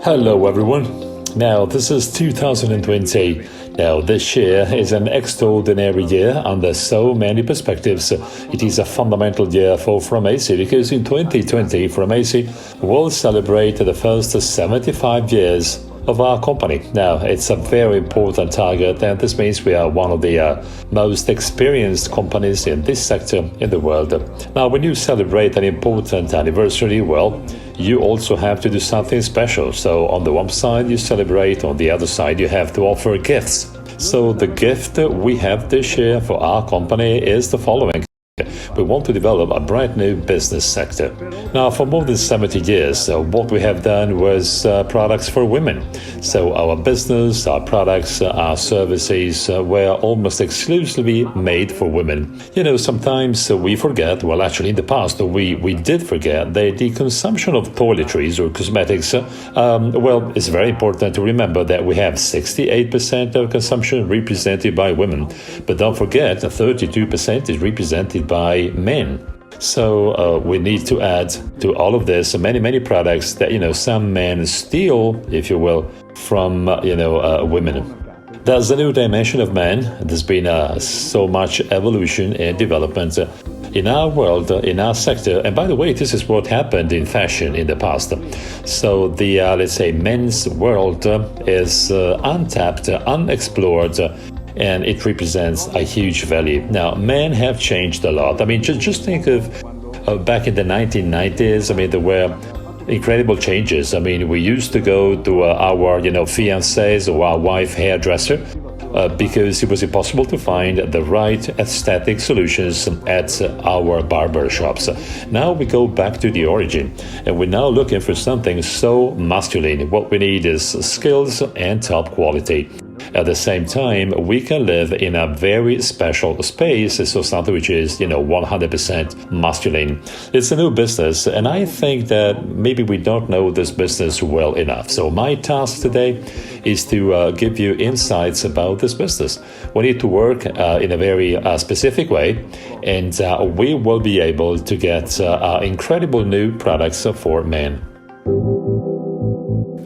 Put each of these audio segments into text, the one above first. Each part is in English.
Hello everyone. Now this is 2020. Now this year is an extraordinary year under so many perspectives. It is a fundamental year for Framesi because in 2020 Framesi will celebrate the first 75 years of our company. Now, it's a very important target, and this means we are one of the most experienced companies in this sector in the world. Now, when you celebrate an important anniversary, well, you also have to do something special. So, on the one side, you celebrate, on the other side, you have to offer gifts. So, the gift we have this year for our company is the following. We want to develop a brand new business sector. Now, for more than 70 years, what we have done was products for women. So our business, our products, our services were almost exclusively made for women. You know, sometimes we forget, well, actually in the past we did forget that the consumption of toiletries or cosmetics, well, it's very important to remember that we have 68% of consumption represented by women. But don't forget, 32% is represented by men. So we need to add to all of this many products that, some men steal, if you will, from, women. There's a new dimension of men. There's been so much evolution and development in our world, in our sector. And by the way, this is what happened in fashion in the past. So the, let's say, men's world is untapped, unexplored, and it represents a huge value. Now, men have changed a lot. I mean, just think of back in the 1990s. I mean, there were incredible changes. I mean, we used to go to our, fiancés or our wife hairdresser because it was impossible to find the right aesthetic solutions at our barber shops. Now we go back to the origin, and we're now looking for something so masculine. What we need is skills and top quality. At the same time, we can live in a very special space, so something which is, 100% masculine. It's a new business, and I think that maybe we don't know this business well enough. So my task today is to give you insights about this business. We need to work in a very specific way, and we will be able to get incredible new products for men.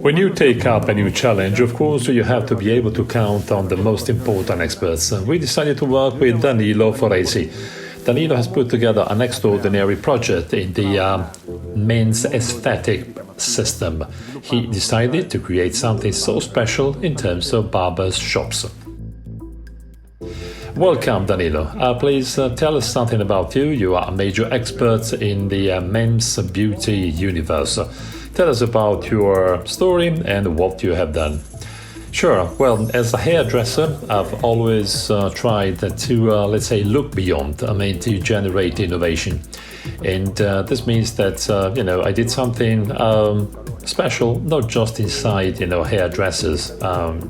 When you take up a new challenge, of course, you have to be able to count on the most important experts. We decided to work with Danilo Foresi. Danilo has put together an extraordinary project in the men's aesthetic system. He decided to create something so special in terms of barbers' shops. Welcome, Danilo. Please tell us something about you. You are a major expert in the men's beauty universe. Tell us about your story and what you have done. Sure. Well, as a hairdresser, I've always tried to, let's say, look beyond. I mean, to generate innovation. And this means that, I did something special, not just inside, hairdressers'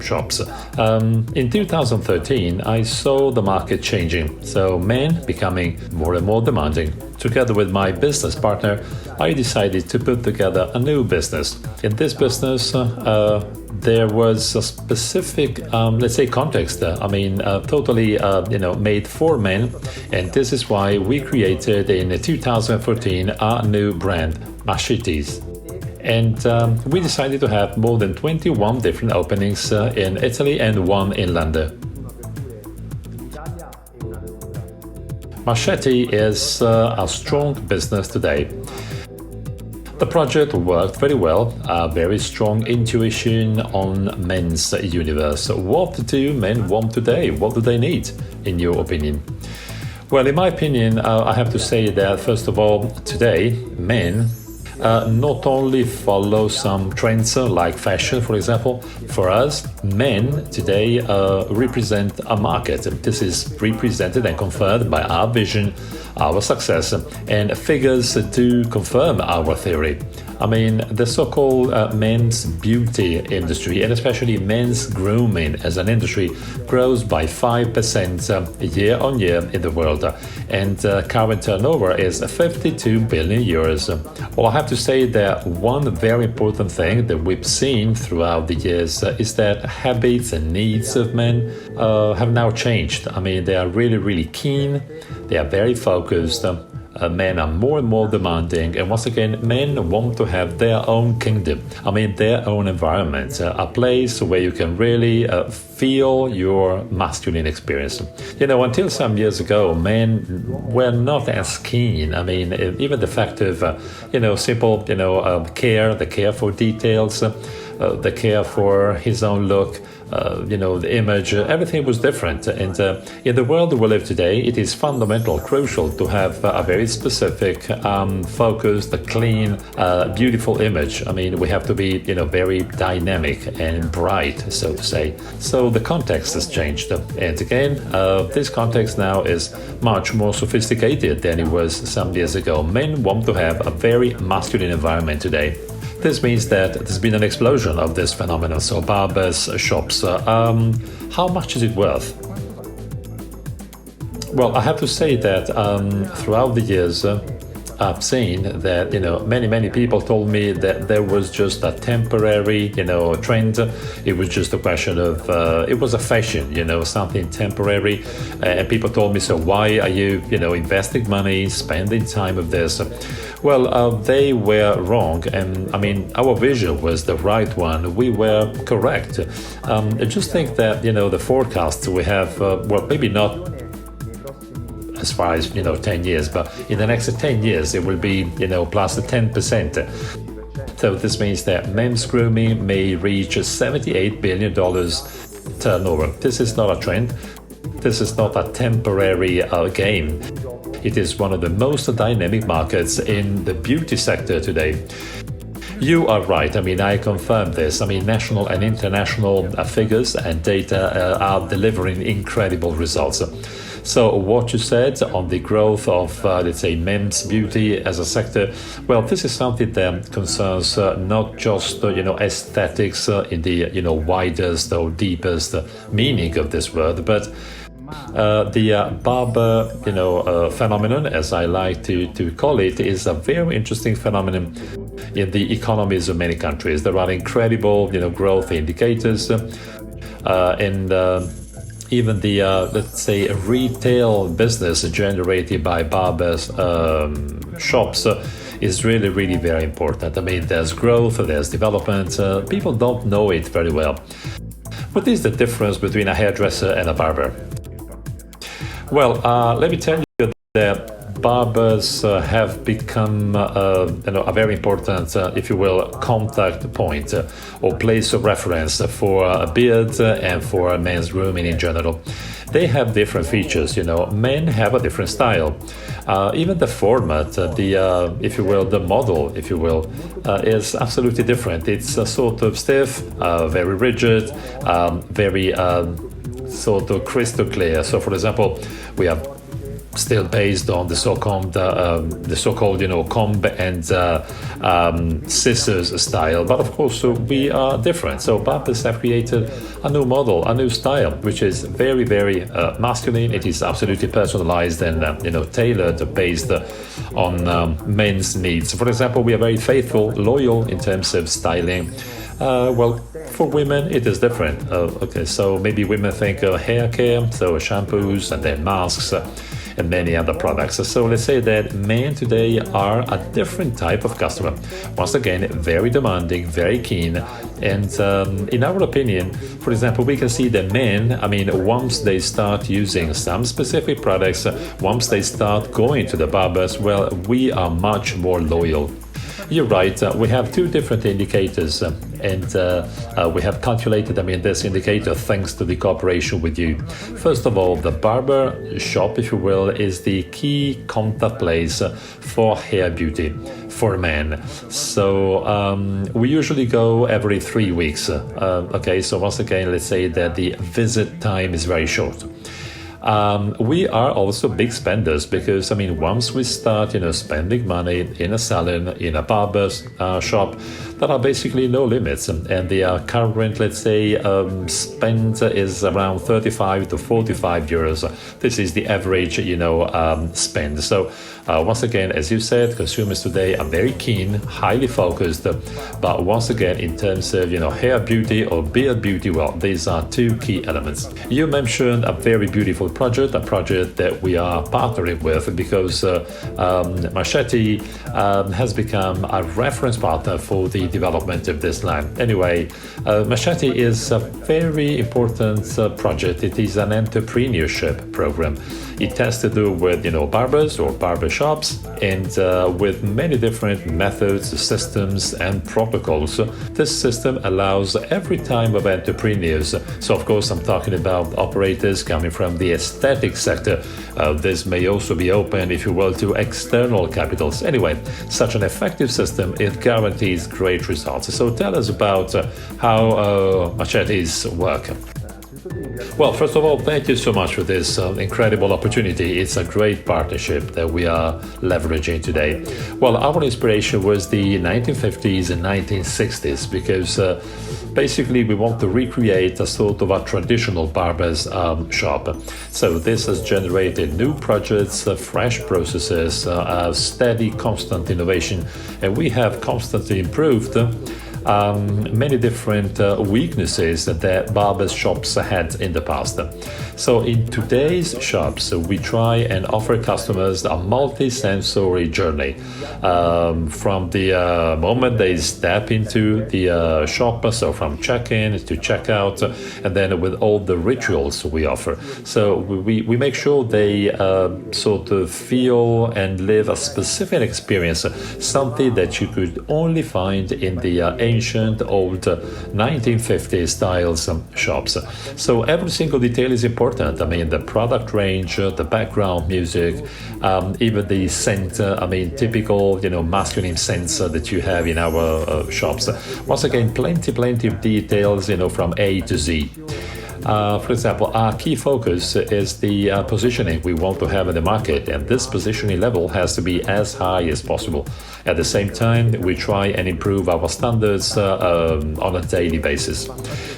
shops. In 2013, I saw the market changing, so men becoming more and more demanding. Together with my business partner, I decided to put together a new business. In this business, there was a specific, let's say, context. Totally, made for men, and this is why we created in 2014 our new brand, Machetes. And we decided to have more than 21 different openings in Italy and one in London. Machete is a strong business today. The project worked very well, a very strong intuition on men's universe. What do men want today? What do they need, in your opinion? Well, in my opinion, I have to say that, first of all, today, men not only follow some trends like fashion, for example. For us, men today represent a market. This is represented and confirmed by our vision, our success, and figures do confirm our theory. I mean, the so-called men's beauty industry, and especially men's grooming as an industry, grows by 5% year on year in the world, and current turnover is 52 billion euros. Well, I have to say that one very important thing that we've seen throughout the years is that habits and needs of men have now changed. I mean, they are really keen, they are very focused. Men are more and more demanding, and once again, men want to have their own kingdom. I mean, their own environment, a place where you can really feel your masculine experience. You know, until some years ago, men were not as keen. I mean, even the fact of, simple, care, the care for details, the care for his own look, the image, everything was different. And in the world we live today, it is fundamental, crucial to have a very specific, focused, clean, beautiful image. I mean, we have to be, very dynamic and bright, so to say. So the context has changed. And again, this context now is much more sophisticated than it was some years ago. Men want to have a very masculine environment today. This means that there's been an explosion of this phenomenon. So barbers, shops, how much is it worth? Well, I have to say that throughout the years, I've seen that, many people told me that there was just a temporary, trend. It was just a question of, it was a fashion, something temporary. And people told me, so why are you, investing money, spending time with this? Well, they were wrong. And I mean, our vision was the right one. We were correct. I just think that, the forecasts we have, maybe not as far as 10 years, but in the next 10 years it will be plus 10%. So this means that men's grooming may reach $78 billion turnover. This is not a trend. This is not a temporary game. It is one of the most dynamic markets in the beauty sector today. You are right. I mean, I confirm this. I mean, national and international figures and data are delivering incredible results. So what you said on the growth of, let's say, men's beauty as a sector, well, this is something that concerns not just, aesthetics in the, widest or deepest meaning of this word, but the Barber, phenomenon, as I like to call it, is a very interesting phenomenon in the economies of many countries. There are incredible, growth indicators, and even the, let's say, retail business generated by barbers shops is really, really very important. I mean, there's growth, there's development. People don't know it very well. What is the difference between a hairdresser and a barber? Well, let me tell you that barbers have become a very important, if you will, contact point or place of reference for a beard and for men's grooming in general. They have different features, men have a different style. Even the format, the if you will, the model, if you will, is absolutely different. It's sort of stiff, very rigid, very sort of crystal clear. So, for example, we have still based on the so-called comb and scissors style, but of course we are different. So barbers have created a new model, a new style, which is very, very masculine. It is absolutely personalized and tailored based on men's needs. For example, we are very faithful, loyal in terms of styling. For women, it is different. So maybe women think hair care, so shampoos and then masks, and many other products. So let's say that men today are a different type of customer. Once again, very demanding, very keen. And in our opinion, for example, we can see that men, once they start using some specific products, once they start going to the barbers, well, we are much more loyal. You're right. We have two different indicators, and we have calculated this indicator thanks to the cooperation with you. First of all, the barber shop, if you will, is the key contact place for hair beauty for men. So we usually go every 3 weeks. So once again, let's say that the visit time is very short. We are also big spenders because, once we start, spending money in a salon, in a barber's shop, there are basically no limits, and the current, let's say, spend is around 35 to 45 euros. This is the average, spend. So once again, as you said, consumers today are very keen, highly focused, but once again, in terms of, hair beauty or beard beauty, well, these are two key elements. You mentioned a very beautiful project, a project that we are partnering with because Machete has become a reference partner for the development of this line. Anyway, Machete is a very important project. It is an entrepreneurship program. It has to do with, barbers or barber shops, and with many different methods, systems, and protocols. This system allows every type of entrepreneurs. So, of course, I'm talking about operators coming from the aesthetic sector. This may also be open, if you will, to external capitals. Anyway, such an effective system, it guarantees great results. So tell us about how Machetes work. Well, first of all, thank you so much for this incredible opportunity. It's a great partnership that we are leveraging today. Well, our inspiration was the 1950s and 1960s because basically we want to recreate a sort of a traditional barber's shop. So this has generated new projects, fresh processes, steady, constant innovation, and we have constantly improved many different weaknesses that barbers shops had in the past. So in today's shops, we try and offer customers a multi-sensory journey from the moment they step into the shop, so from check-in to check-out, and then with all the rituals we offer. So we make sure they sort of feel and live a specific experience, something that you could only find in the ancient old 1950s styles shops. So every single detail is important. I mean, the product range, the background music, even the scent, typical, masculine scents that you have in our shops. Once again, plenty of details, from A to Z. For example, our key focus is the positioning we want to have in the market, and this positioning level has to be as high as possible. At the same time, we try and improve our standards on a daily basis.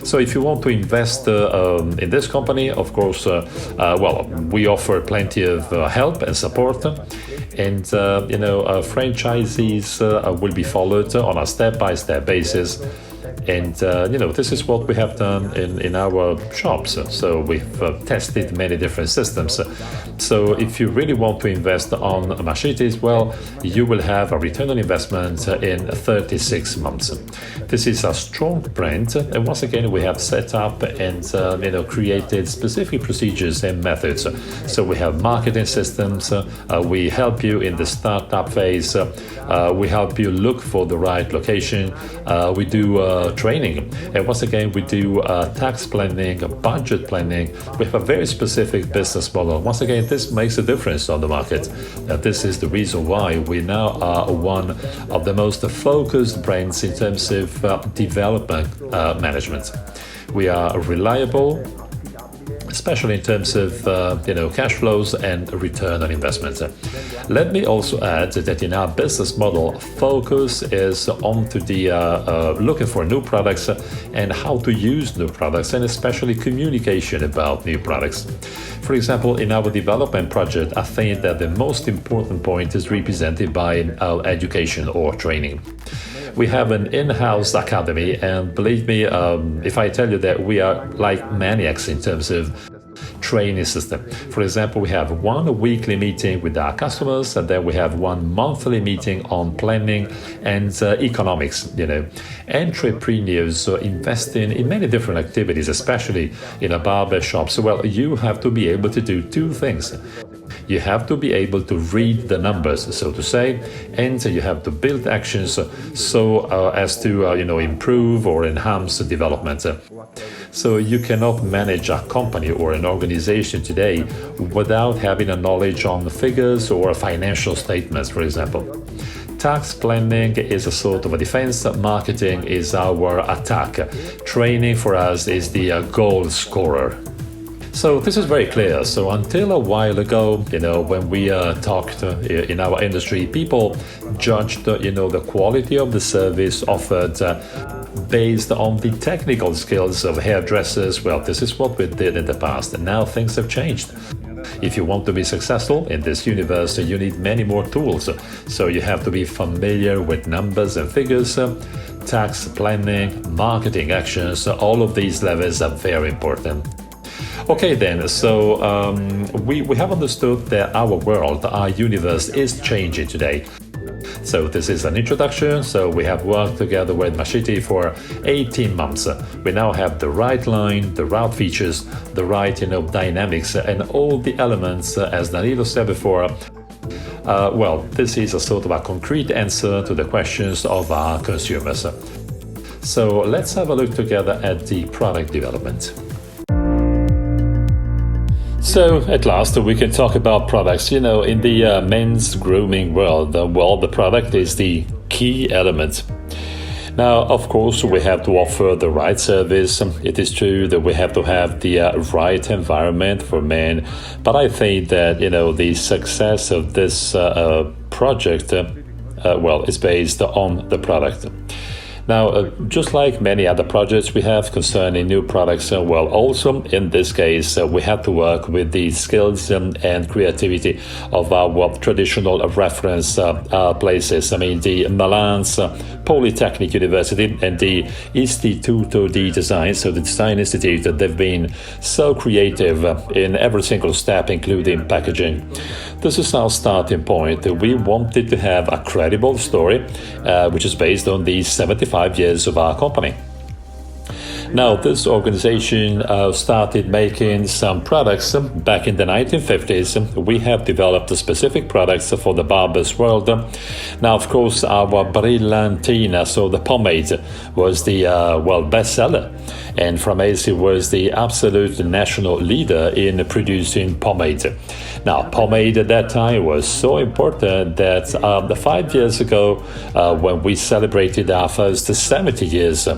So if you want to invest in this company, of course, we offer plenty of help and support. And, franchisees will be followed on a step-by-step basis. And, this is what we have done in our shops. So we've tested many different systems. So if you really want to invest on Machetes, well, you will have a return on investment in 36 months. This is a strong brand. And once again, we have set up and, created specific procedures and methods. So we have marketing systems. We help you in the startup phase. We help you look for the right location. We do training, and once again we do tax planning, budget planning. We have a very specific business model. Once again, this makes a difference on the market. This is the reason why we now are one of the most focused brands in terms of development management. We are reliable, especially in terms of cash flows and return on investment. Let me also add that in our business model, focus is on to the looking for new products and how to use new products, and especially communication about new products. For example, in our development project, I think that the most important point is represented by our education or training. We have an in-house academy, and believe me, if I tell you that we are like maniacs in terms of training system. For example, we have one weekly meeting with our customers, and then we have one monthly meeting on planning and economics. Entrepreneurs investing in many different activities, especially in a barber shop. So, well, you have to be able to do two things. You have to be able to read the numbers, so to say, and you have to build actions so as to improve or enhance development. So you cannot manage a company or an organization today without having a knowledge on figures or financial statements, for example. Tax planning is a sort of a defense, marketing is our attack. Training for us is the goal scorer. So this is very clear. So until a while ago, when we talked in our industry, people judged, the quality of the service offered based on the technical skills of hairdressers. Well, this is what we did in the past, and now things have changed. If you want to be successful in this universe, you need many more tools. So you have to be familiar with numbers and figures, tax planning, marketing actions. All of these levels are very important. Okay then, so we have understood that our world, our universe is changing today. So this is an introduction. So we have worked together with Machete for 18 months. We now have the right line, the right features, the right dynamics, and all the elements, as Danilo said before. Well, this is a sort of a concrete answer to the questions of our consumers. So let's have a look together at the product development. So at last we can talk about products. In the men's grooming world, the product is the key element. Now, of course, we have to offer the right service. It is true that we have to have the right environment for men. But I think that, the success of this project, is based on the product. Now, just like many other projects we have concerning new products, also in this case, we had to work with the skills and creativity of our traditional reference places. I mean, the Milan's Polytechnic University and the Istituto di Design, so the Design Institute, they've been so creative in every single step, including packaging. This is our starting point. We wanted to have a credible story, which is based on the 75 years of our company. Now, this organization started making some products back in the 1950s. We have developed specific products for the barber's world. Now, of course, our Brillantina, so the pomade, was the bestseller. And Framesi was the absolute national leader in producing pomade. Now, pomade at that time was so important that 5 years ago, when we celebrated our first 70 years,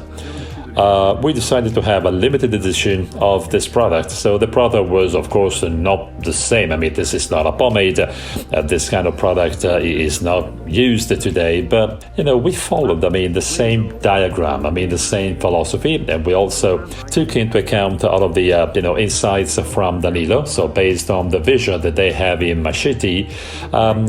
we decided to have a limited edition of this product. So the product was, of course, not the same. I mean, this is not a pomade. This kind of product is not used today. But, we followed, the same diagram, the same philosophy. And we also took into account all of the, insights from Danilo. So based on the vision that they have in Machete,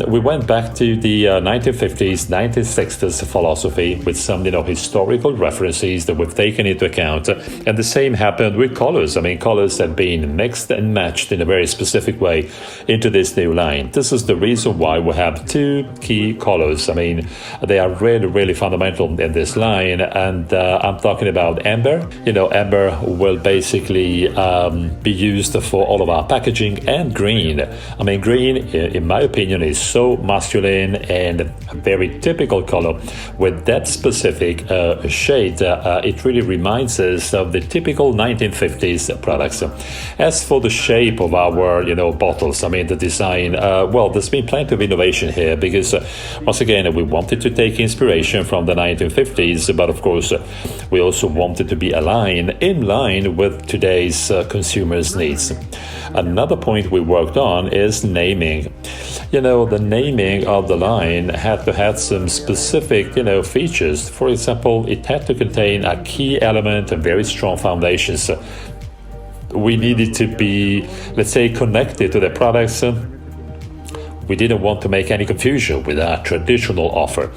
we went back to the 1950s, 1960s philosophy with some, historical references that we've taken into account. And the same happened with colors. Colors have been mixed and matched in a very specific way into this new line. This is the reason why we have two key colors. They are really, really fundamental in this line. And I'm talking about amber. Amber will basically be used for all of our packaging, and green. Green, in my opinion, is so masculine and a very typical color. With that specific shade, it really reminds us of the typical 1950s products. As for the shape of our, bottles, the design, there's been plenty of innovation here because, once again, we wanted to take inspiration from the 1950s, but of course, we also wanted to be in line with today's consumers' needs. Another point we worked on is naming. The naming of the line had to have some specific, features. For example, it had to contain a key element and very strong foundations. We needed to be, let's say, connected to the products. We didn't want to make any confusion with our traditional offer.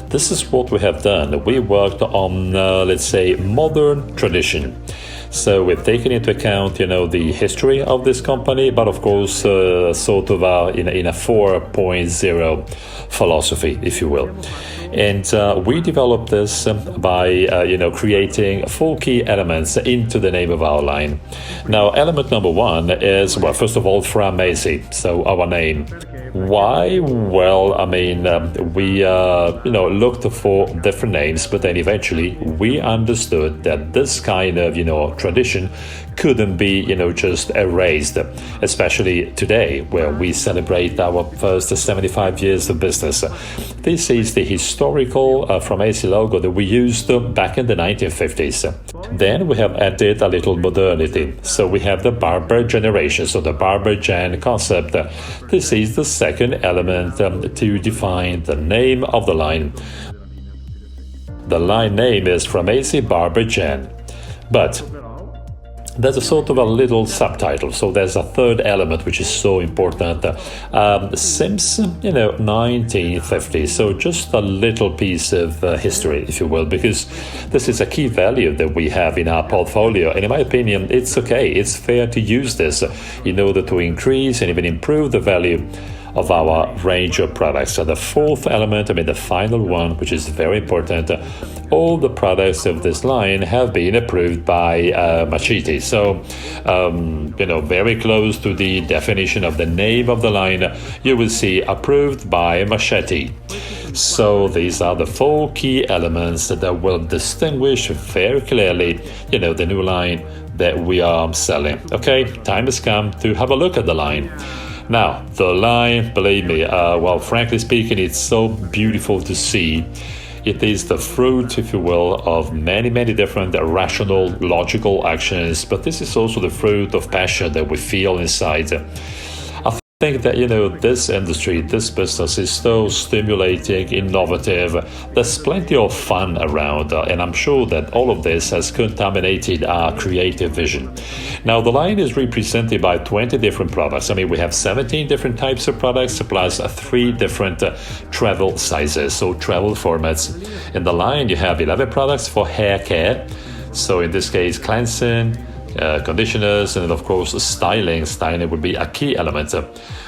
This is what we have done. We worked on, modern tradition. So we've taken into account, the history of this company, but of course, sort of in a 4.0 philosophy, if you will. And we developed this by, creating 4 key elements into the name of our line. Now, element number 1 is, first of all, Framesi, so our name. Why? Well, we looked for different names, but then eventually we understood that this kind of, tradition couldn't be, just erased, especially today where we celebrate our first 75 years of business. This is the historical Framesi logo that we used back in the 1950s. Then we have added a little modernity. So we have the Barber generation, so the Barber Gen concept. This is the second element to define the name of the line. The line name is Framesi Barber Gen. But there's a sort of a little subtitle, so there's a third element which is so important since 1950. So just a little piece of history, if you will, because this is a key value that we have in our portfolio, and in my opinion it's okay, it's fair to use this in order to increase and even improve the value of our range of products. So the fourth element, the final one, which is very important, all the products of this line have been approved by Machiti. So, very close to the definition of the name of the line, you will see approved by Machete. So these are the four key elements that will distinguish very clearly, the new line that we are selling. Okay, time has come to have a look at the line. Now, the line, believe me, frankly speaking, it's so beautiful to see. It is the fruit, if you will, of many, many different rational, logical actions, but this is also the fruit of passion that we feel inside. I think that, this industry, this business is so stimulating, innovative. There's plenty of fun around, and I'm sure that all of this has contaminated our creative vision. Now, the line is represented by 20 different products. We have 17 different types of products plus 3 different travel sizes, so travel formats. In the line, you have 11 products for hair care. So in this case, cleansing, conditioners, and of course styling. Styling would be a key element.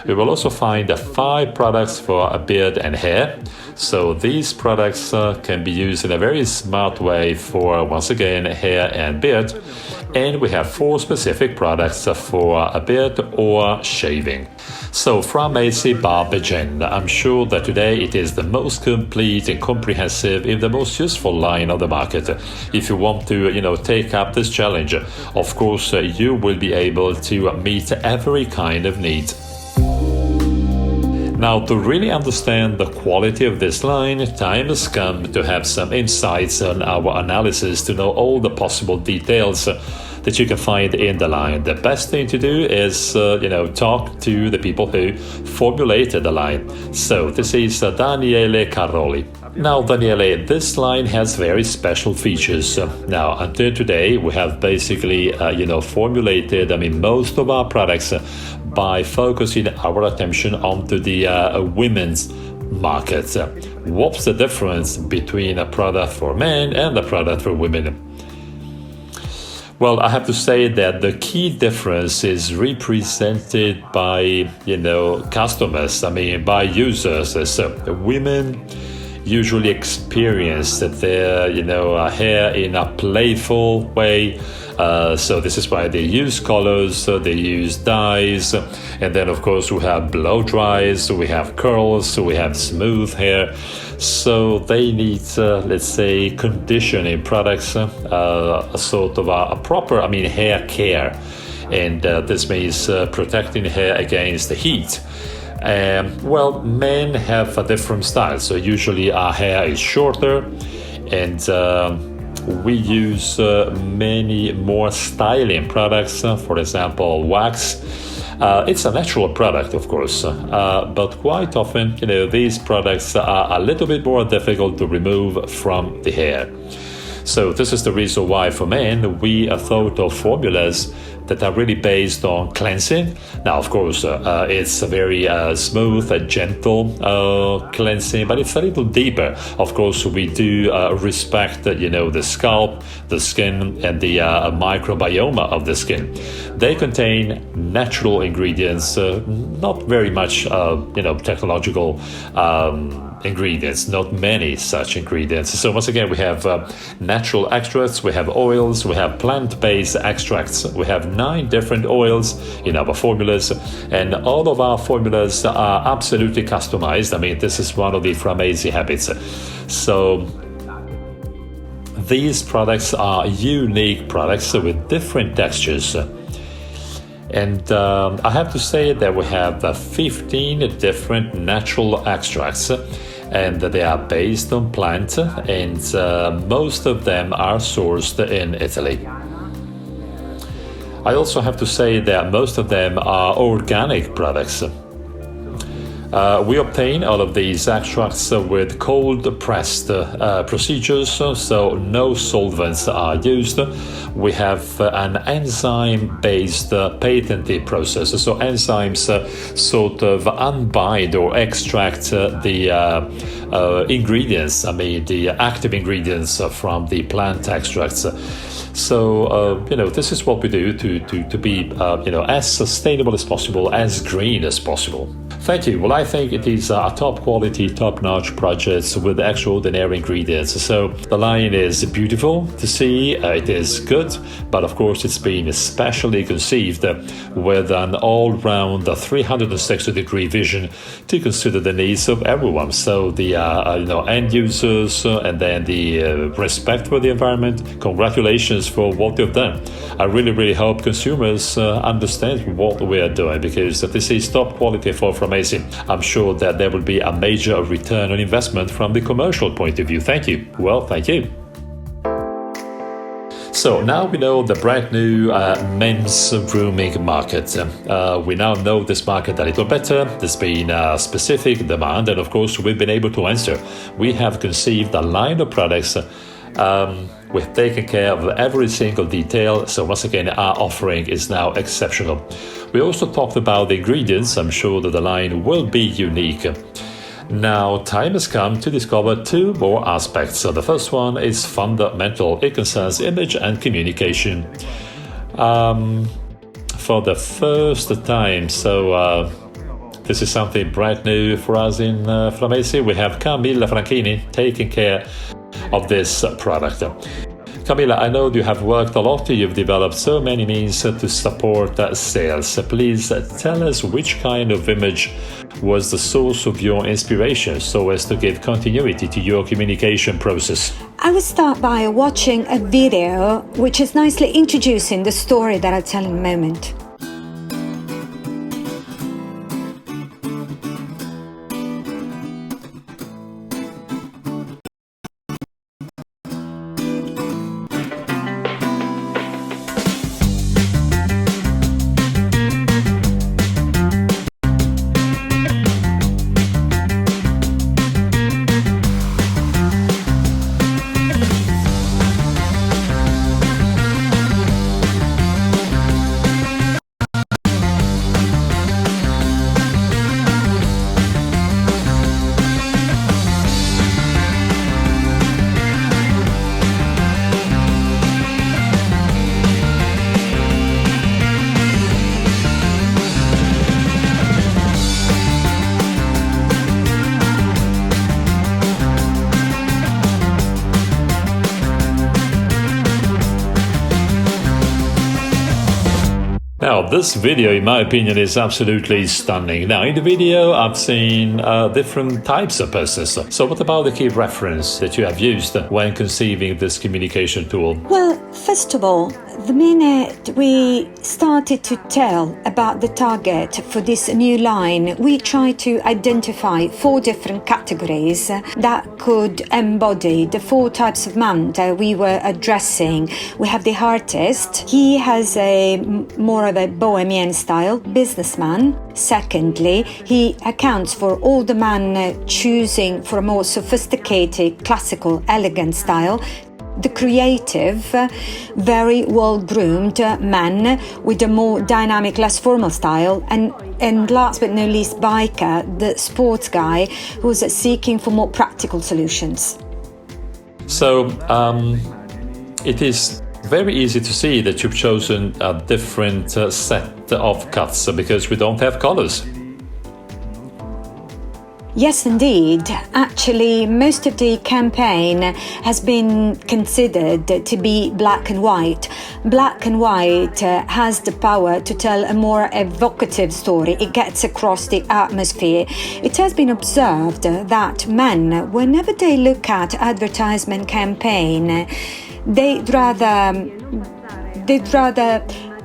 We will also find 5 products for a beard and hair. So these products can be used in a very smart way for, once again, hair and beard. And we have 4 specific products for a beard or shaving. So Framesi Barber Gen, I'm sure that today it is the most complete and comprehensive and the most useful line on the market. If you want to, take up this challenge, of course, you will be able to meet every kind of need. Now, to really understand the quality of this line, time has come to have some insights on our analysis to know all the possible details that you can find in the line. The best thing to do is, talk to the people who formulated the line. So this is Daniele Caroli. Now, Daniele, this line has very special features. Now, until today, we have basically, formulated, most of our products by focusing our attention onto the women's market. What's the difference between a product for men and a product for women? Well, I have to say that the key difference is represented by, customers, by users. So women usually experience their, hair in a playful way. So this is why they use colors, they use dyes, and then of course we have blow dries, we have curls, we have smooth hair. So they need, conditioning products, a sort of a proper, hair care. And this means protecting hair against the heat. Men have a different style. So usually our hair is shorter, and we use many more styling products, for example, wax. It's a natural product, of course, but quite often, these products are a little bit more difficult to remove from the hair. So this is the reason why for men, we thought of formulas that are really based on cleansing. Now, of course, it's a very smooth, gentle cleansing, but it's a little deeper. Of course, we do respect, the scalp, the skin, and the microbiome of the skin. They contain natural ingredients, not very much, technological ingredients, not many such ingredients. So once again, we have natural extracts, we have oils, we have plant-based extracts, we have 9 different oils in our formulas, and all of our formulas are absolutely customized. This is one of the Framesi habits. So these products are unique products with different textures. And I have to say that we have 15 different natural extracts, and they are based on plant, and most of them are sourced in Italy. I also have to say that most of them are organic products. We obtain all of these extracts with cold-pressed procedures, so no solvents are used. We have an enzyme-based patented process, so enzymes sort of unbind or extract the ingredients, the active ingredients from the plant extracts. So, this is what we do to be, as sustainable as possible, as green as possible. Thank you. Well, I think it is a top quality, top-notch project with extraordinary ingredients. So the line is beautiful to see, it is good, but of course it's been specially conceived with an all-round 360-degree vision to consider the needs of everyone. So the end users and then the respect for the environment. Congratulations for what you've done. I really hope consumers understand what we are doing, because this is top quality for Framesi. I'm sure that there will be a major return on investment from the commercial point of view. Thank you. Well, thank you. So now we know the brand new men's grooming market. We now know this market a little better. There's been a specific demand, and of course we've been able to answer. We have conceived a line of products. We've taken care of every single detail, so once again our offering is now exceptional. We also talked about the ingredients. I'm sure that the line will be unique. Now time has come to discover two more aspects. So the first one is fundamental. It concerns image and communication. For the first time, this is something brand new for us in Framesi. We have Camilla Franchini taking care of this product. Camilla, I know you have worked a lot. You've developed so many means to support sales. Please tell us which kind of image was the source of your inspiration so as to give continuity to your communication process. I will start by watching a video which is nicely introducing the story that I'll tell in a moment. Now, this video, in my opinion, is absolutely stunning. Now, in the video, I've seen different types of persons. So what about the key reference that you have used when conceiving this communication tool? Well, first of all, the minute we started to tell about the target for this new line, we tried to identify 4 different categories that could embody the 4 types of man that we were addressing. We have the artist. He has a more of a bohemian style, businessman. Secondly, he accounts for all the men choosing for a more sophisticated, classical, elegant style. The creative, very well-groomed man with a more dynamic, less formal style, and last but not least, biker, the sports guy who's seeking for more practical solutions. So it is very easy to see that you've chosen a different set of cuts because we don't have colors. Yes, indeed. Actually, most of the campaign has been considered to be black and white. Black and white has the power to tell a more evocative story. It gets across the atmosphere. It has been observed that men, whenever they look at advertisement campaign, they'd rather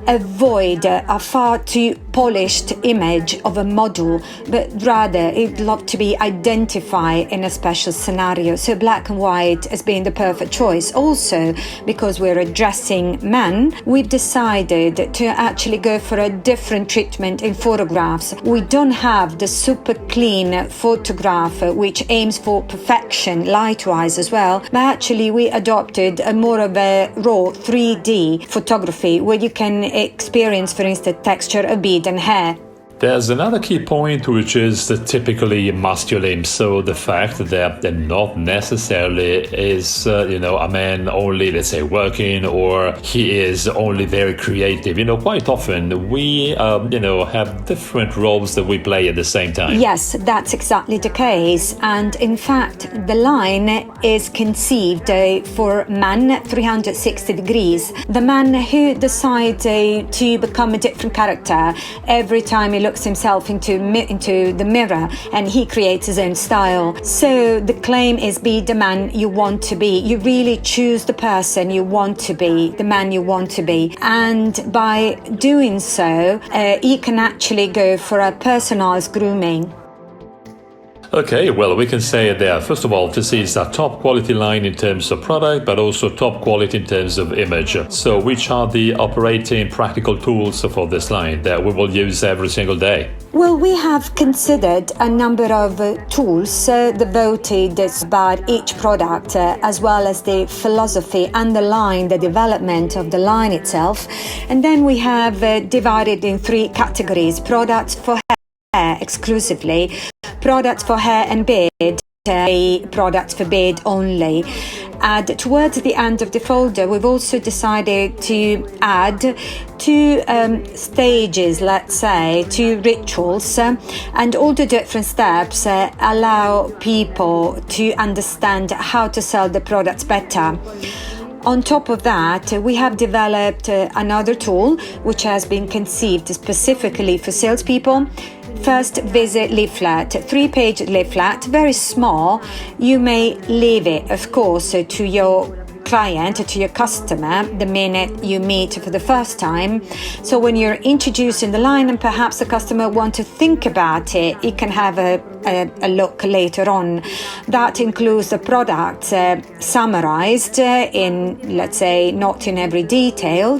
avoid a far too polished image of a model, but rather it'd love to be identified in a special scenario. So black and white has been the perfect choice. Also, because we're addressing men, we've decided to actually go for a different treatment in photographs. We don't have the super clean photograph which aims for perfection light-wise as well, but actually we adopted a more of a raw 3D photography where you can experience, for instance, texture of bead and hair. There's another key point which is typically masculine, so the fact that they're not necessarily is, a man only, let's say, working, or he is only very creative. Quite often we, have different roles that we play at the same time. Yes, that's exactly the case. And in fact, the line is conceived for men 360 degrees. The man who decides to become a different character every time he looks himself into the mirror, and he creates his own style. So the claim is be the man you want to be. You really choose the person you want to be, the man you want to be. And by doing so, you can actually go for a personalized grooming. Okay, well, we can say there, first of all, this is a top quality line in terms of product, but also top quality in terms of image. So which are the operating practical tools for this line that we will use every single day? Well, we have considered a number of tools devoted about each product, as well as the philosophy underlying the development of the line itself. And then we have divided in 3 categories: products for hair exclusively, products for hair and beard, products for beard only. And towards the end of the folder, we've also decided to add 2 stages, let's say, 2 rituals, and all the different steps allow people to understand how to sell the products better. On top of that, we have developed another tool which has been conceived specifically for salespeople. First visit leaflet, 3-page leaflet, very small. You may leave it, of course, to your client, to your customer, the minute you meet for the first time. So when you're introducing the line and perhaps the customer want to think about it, you can have a look later on. That includes the products summarized in, let's say, not in every detail,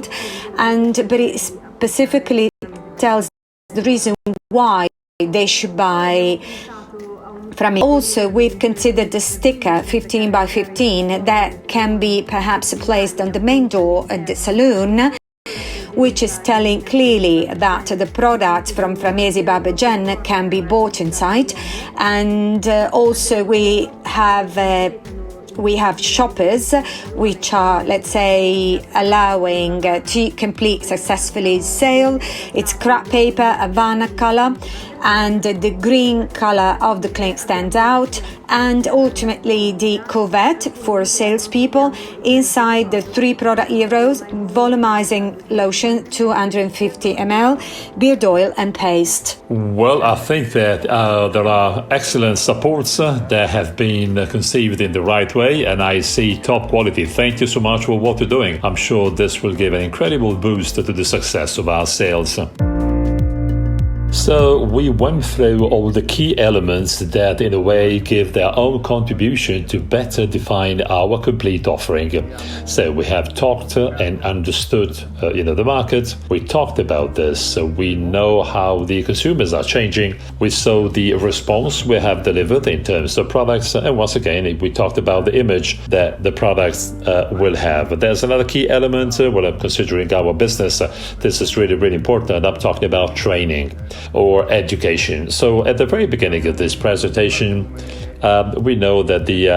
but it specifically tells the reason why they should buy from me. Also, we've considered the sticker 15 by 15 that can be perhaps placed on the main door at the saloon, which is telling clearly that the products from Framesi Barber can be bought inside. And also we have shoppers which are, let's say, allowing to complete successfully sale. It's scrap paper, Havana color, and the green color of the claim stands out, and ultimately the cuvette for salespeople inside the 3 product heroes: volumizing lotion 250 ml, beard oil and paste. Well, I think that there are excellent supports that have been conceived in the right way, and I see top quality. Thank you so much for what you're doing. I'm sure this will give an incredible boost to the success of our sales. So we went through all the key elements that in a way give their own contribution to better define our complete offering. So we have talked and understood the market. We talked about this, so we know how the consumers are changing. We saw the response we have delivered in terms of products, and once again we talked about the image that the products will have. There's another key element when I'm considering our business. This is really, really important. I'm talking about training. or education. So at the very beginning of this presentation, we know that the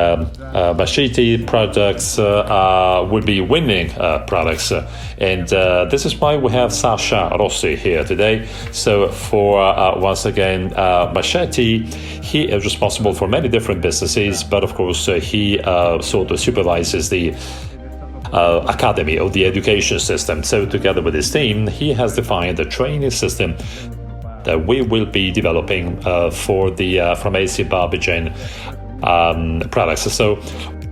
Machete products will be winning products. And this is why we have Sasha Rossi here today. So for, once again, Machete, he is responsible for many different businesses, but of course he sort of supervises the academy or the education system. So together with his team, he has defined the training system that we will be developing for the Framesi Barber products. So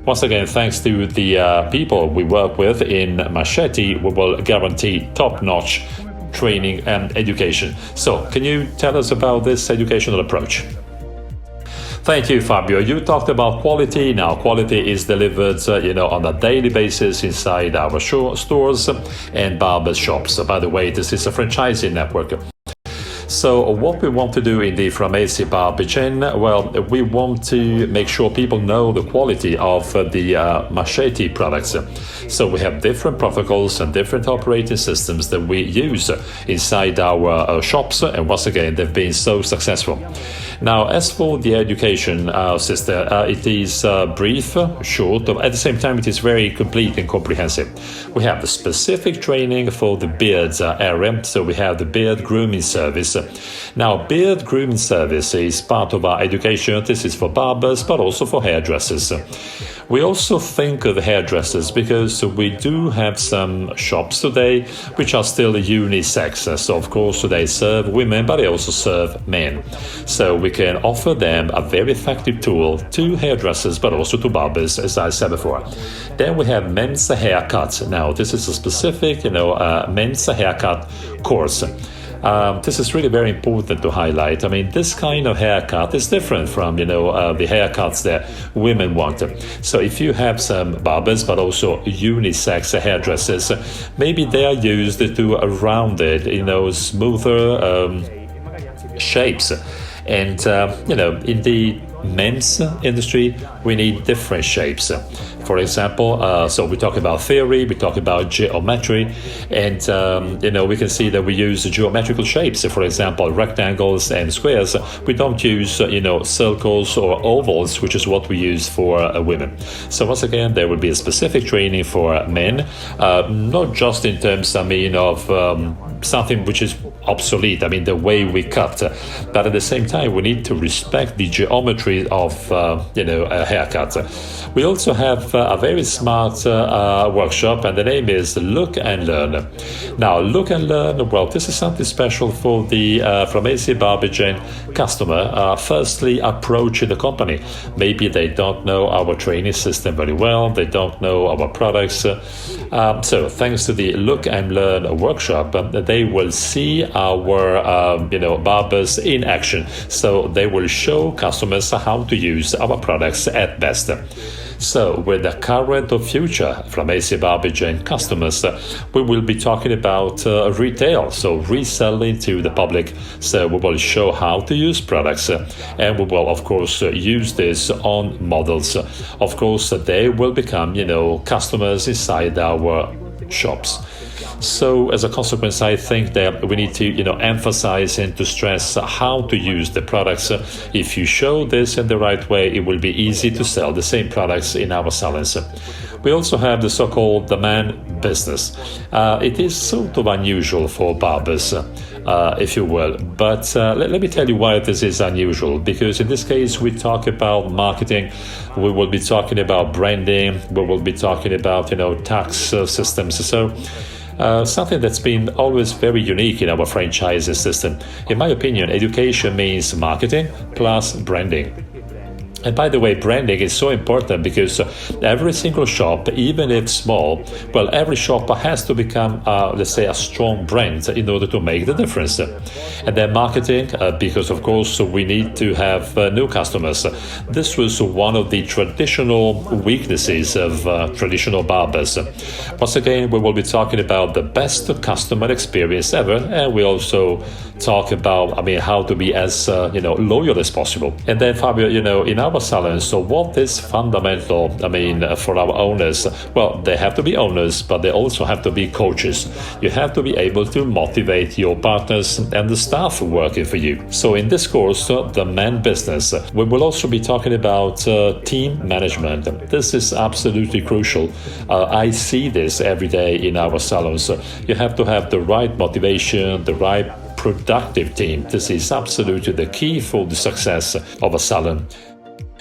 once again, thanks to the people we work with in Machete, we will guarantee top-notch training and education. So can you tell us about this educational approach? Thank you, Fabio. You talked about quality. Now, quality is delivered, on a daily basis inside our stores and barber shops. By the way, this is a franchising network. So what we want to do in the Framesi Barber chain, well, we want to make sure people know the quality of the Machete products. So we have different protocols and different operating systems that we use inside our shops, and once again, they've been so successful. Now, as for the education system, it is brief, short, but at the same time, it is very complete and comprehensive. We have the specific training for the beards area, so we have the beard grooming service. Now, beard grooming service is part of our education. This is for barbers, but also for hairdressers. We also think of hairdressers because we do have some shops today which are still unisex. So, of course, they serve women, but they also serve men. So we can offer them a very effective tool to hairdressers, but also to barbers, as I said before. Then we have men's haircut. Now, this is a specific, men's haircut course. This is really very important to highlight. I mean, this kind of haircut is different from, the haircuts that women want. So if you have some barbers, but also unisex hairdressers, maybe they are used to rounded, smoother shapes. And, in the men's industry, we need different shapes. For example, so we talk about theory, we talk about geometry, and, we can see that we use geometrical shapes. For example, rectangles and squares. We don't use, circles or ovals, which is what we use for women. So once again, there will be a specific training for men, not just in terms, of something which is obsolete, the way we cut, but at the same time, we need to respect the geometry of, a haircut. We also have a very smart workshop, and the name is Look and Learn. Now, Look and Learn, well, this is something special for the Framesi Barber chain customer. Firstly, approaching the company. Maybe they don't know our training system very well, they don't know our products. So thanks to the Look and Learn workshop, they will see our barbers in action. So they will show customers how to use our products at best. So with the current or future Framesi Barber chain customers, we will be talking about retail, so reselling to the public. So we will show how to use products, and we will, of course, use this on models. Of course, they will become, customers inside our shops. So as a consequence, I think that we need to, emphasize and to stress how to use the products. If you show this in the right way, it will be easy to sell the same products in our salons. We also have the so-called demand business. It is sort of unusual for barbers, if you will. But let me tell you why this is unusual. Because in this case, we talk about marketing. We will be talking about branding. We will be talking about, tax systems. So something that's been always very unique in our franchise system. In my opinion, education means marketing plus branding. And by the way, branding is so important because every single shop, even if small, well, every shop has to become, let's say, a strong brand in order to make the difference. And then marketing, because of course we need to have new customers. This was one of the traditional weaknesses of traditional barbers. Once again, we will be talking about the best customer experience ever, and we also talk about, how to be as loyal as possible. And then Fabio, in our our salon, so what is fundamental, for our owners? Well, they have to be owners, but they also have to be coaches. You have to be able to motivate your partners and the staff working for you. So in this course, the man business, we will also be talking about team management. This is absolutely crucial. I see this every day in our salons. You have to have the right motivation, the right productive team. This is absolutely the key for the success of a salon.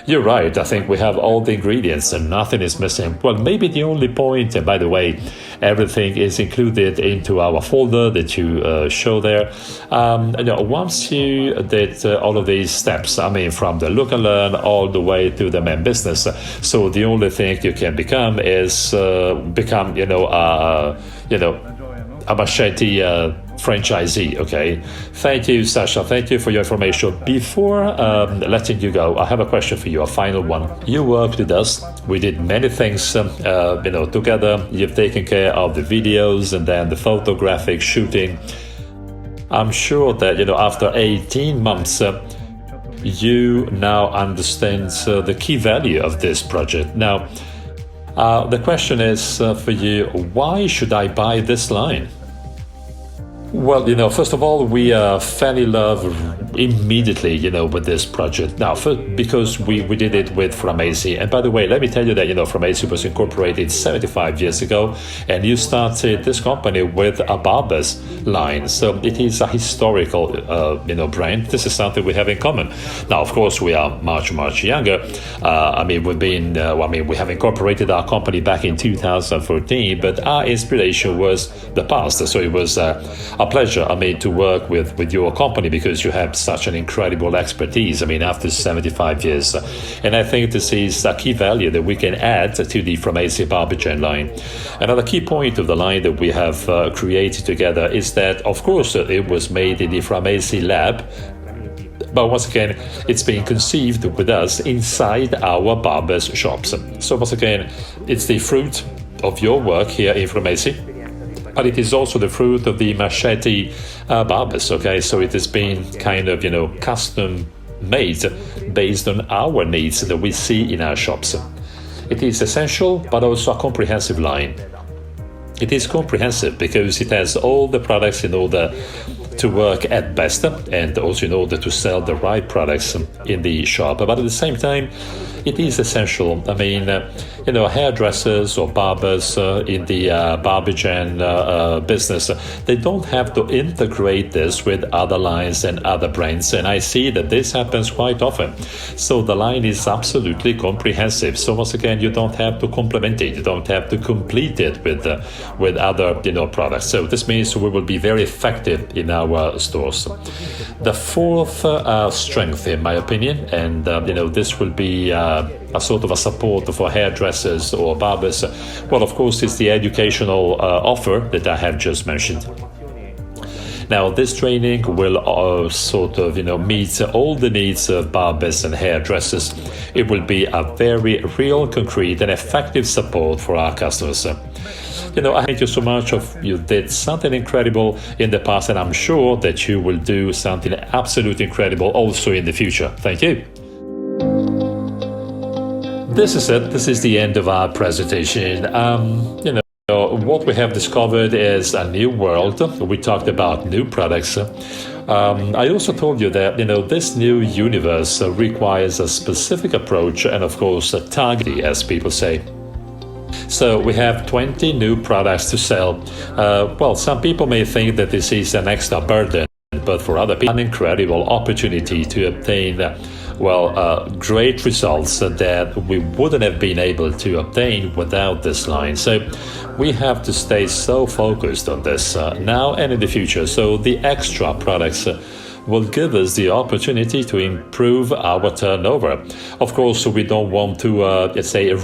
You're right, I think we have all the ingredients and nothing is missing. Well, maybe the only point, and by the way, everything is included into our folder that you show there. Once you did all of these steps, from the look and learn all the way to the man business, so the only thing you can become is a machete franchisee. Okay, thank you, Sasha. Thank you for your information. Before letting you go, I have a question for you, a final one. You worked with us. We did many things, together. You've taken care of the videos and then the photographic shooting. I'm sure that after 18 months. You now understand the key value of this project. Now, the question is for you, why should I buy this line? Well, first of all, we fell in love immediately, with this project. Now, because we did it with Framesi. And by the way, let me tell you that, Framesi was incorporated 75 years ago, and you started this company with a Barber's line. So it is a historical, brand. This is something we have in common. Now, of course, we are much, much younger. We have incorporated our company back in 2014, but our inspiration was the past. So it was a pleasure, to work with your company because you have such an incredible expertise, after 75 years. And I think this is a key value that we can add to the Framesi Barber line. Another key point of the line that we have created together is that, of course, it was made in the Framesi lab, but once again, it's being conceived with us inside our barbers' shops. So once again, it's the fruit of your work here in Framesi. But it is also the fruit of the machete barbers, okay? So it has been kind of, custom made based on our needs that we see in our shops. It is essential, but also a comprehensive line. It is comprehensive because it has all the products in order to work at best and also in order to sell the right products in the shop. But at the same time, it is essential. Hairdressers or barbers in the barber business, they don't have to integrate this with other lines and other brands. And I see that this happens quite often. So the line is absolutely comprehensive. So once again, you don't have to complement it. You don't have to complete it with other products. So this means we will be very effective in our stores. The fourth strength, in my opinion, and this will be a sort of a support for hairdressers or barbers, well, of course, is the educational offer that I have just mentioned. Now, this training will meet all the needs of barbers and hairdressers. It will be a very real, concrete, and effective support for our customers. I thank you so much. You did something incredible in the past, and I'm sure that you will do something absolutely incredible also in the future. Thank you. This is it. This is the end of our presentation. What we have discovered is a new world. We talked about new products. I also told you that, this new universe requires a specific approach and, of course, a target, as people say. So we have 20 new products to sell. Some people may think that this is an extra burden, but for other people, an incredible opportunity to obtain great results that we wouldn't have been able to obtain without this line. So we have to stay so focused on this now and in the future. So the extra products will give us the opportunity to improve our turnover. Of course, we don't want to,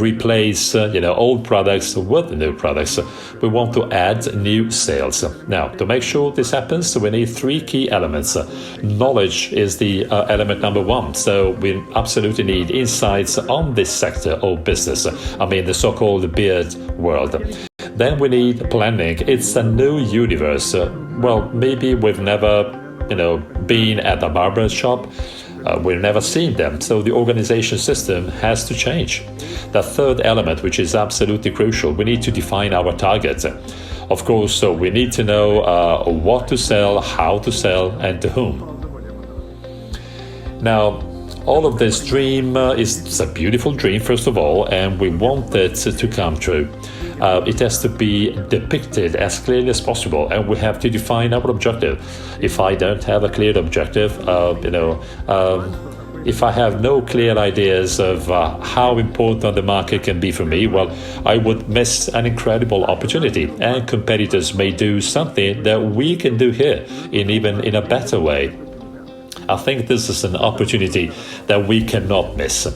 replace, old products with new products. We want to add new sales. Now, to make sure this happens, we need three key elements. Knowledge is the element number one. So we absolutely need insights on this sector of business. The so-called beard world. Then we need planning. It's a new universe. Maybe we've never been at a barber shop. We've never seen them, so the organization system has to change. The third element, which is absolutely crucial, we need to define our targets. Of course, so we need to know what to sell, how to sell, and to whom. Now, all of this dream is a beautiful dream, first of all, and we want it to come true. It has to be depicted as clearly as possible, and we have to define our objective. If I don't have a clear objective, if I have no clear ideas of how important the market can be for me, well, I would miss an incredible opportunity, and competitors may do something that we can do here even in a better way. I think this is an opportunity that we cannot miss.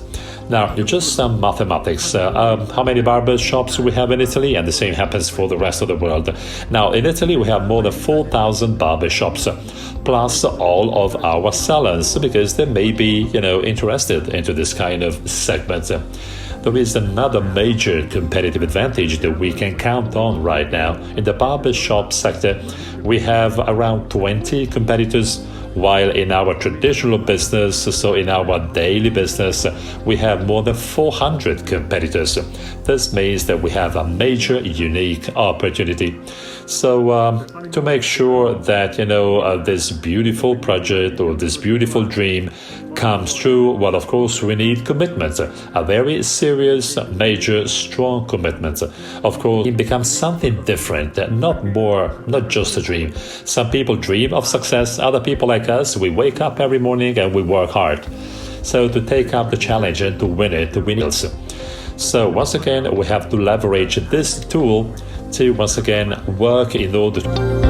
Now, just some mathematics. How many barber shops we have in Italy? And the same happens for the rest of the world. Now, in Italy, we have more than 4,000 barber shops, plus all of our salons, because they may be, interested into this kind of segment. There is another major competitive advantage that we can count on right now. In the barber shop sector, we have around 20 competitors, while in our traditional business, so in our daily business, we have more than 400 competitors. This means that we have a major, unique opportunity. So to make sure that, this beautiful project or this beautiful dream comes true, well, of course, we need commitment, a very serious, major, strong commitment. Of course, it becomes something different, not just a dream. Some people dream of success, other people like us, we wake up every morning and we work hard. So to take up the challenge and to win it, So once again, we have to leverage this tool to once again work in order to